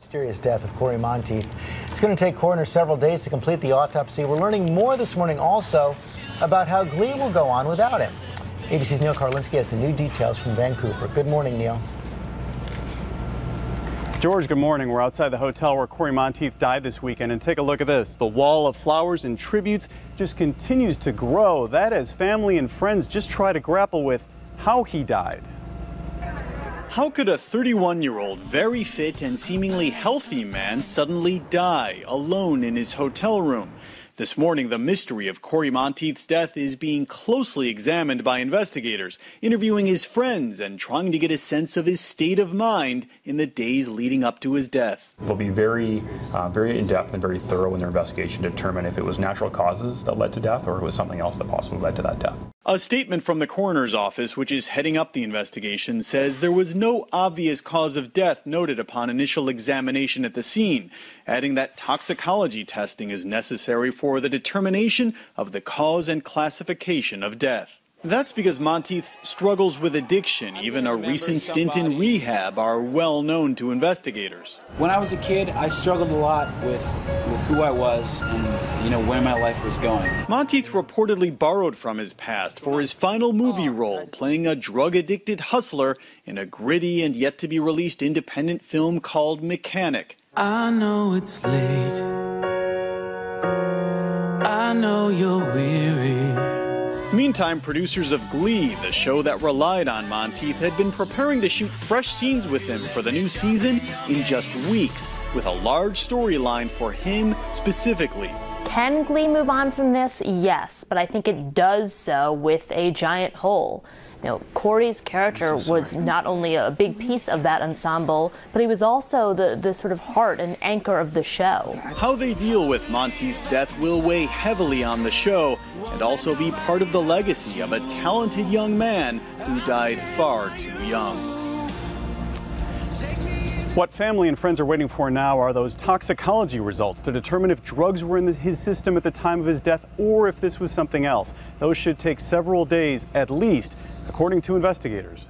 Mysterious death of Cory Monteith. It's going to take Coroner several days to complete the autopsy. We're learning more this morning also about how Glee will go on without him. ABC's Neil Karlinski has the new details from Vancouver. Good morning, Neil. George, good morning. We're outside the hotel where Cory Monteith died this weekend, and take a look at this. The wall of flowers and tributes just continues to grow. That as family and friends just try to grapple with how he died. How could a 31-year-old, very fit and seemingly healthy man suddenly die alone in his hotel room? This morning, the mystery of Cory Monteith's death is being closely examined by investigators, interviewing his friends and trying to get a sense of his state of mind in the days leading up to his death. They'll be very in-depth and very thorough in their investigation to determine if it was natural causes that led to death or it was something else that possibly led to that death. A statement from the coroner's office, which is heading up the investigation, says there was no obvious cause of death noted upon initial examination at the scene, adding that toxicology testing is necessary for the determination of the cause and classification of death. That's because Monteith's struggles with addiction, even a recent stint in rehab, are well known to investigators. When I was a kid, I struggled a lot with who I was and, where my life was going. Monteith reportedly borrowed from his past for his final movie role, playing a drug-addicted hustler in a gritty and yet-to-be-released independent film called Mechanic. I know it's late. I know you're weary. Meantime, producers of Glee, the show that relied on Monteith, had been preparing to shoot fresh scenes with him for the new season in just weeks, with a large storyline for him specifically. Can Glee move on from this? Yes, but I think it does so with a giant hole. Cory's character was not only a big piece of that ensemble, but he was also the sort of heart and anchor of the show. How they deal with Monteith's death will weigh heavily on the show and also be part of the legacy of a talented young man who died far too young. What family and friends are waiting for now are those toxicology results to determine if drugs were in his system at the time of his death or if this was something else. Those should take several days at least, according to investigators.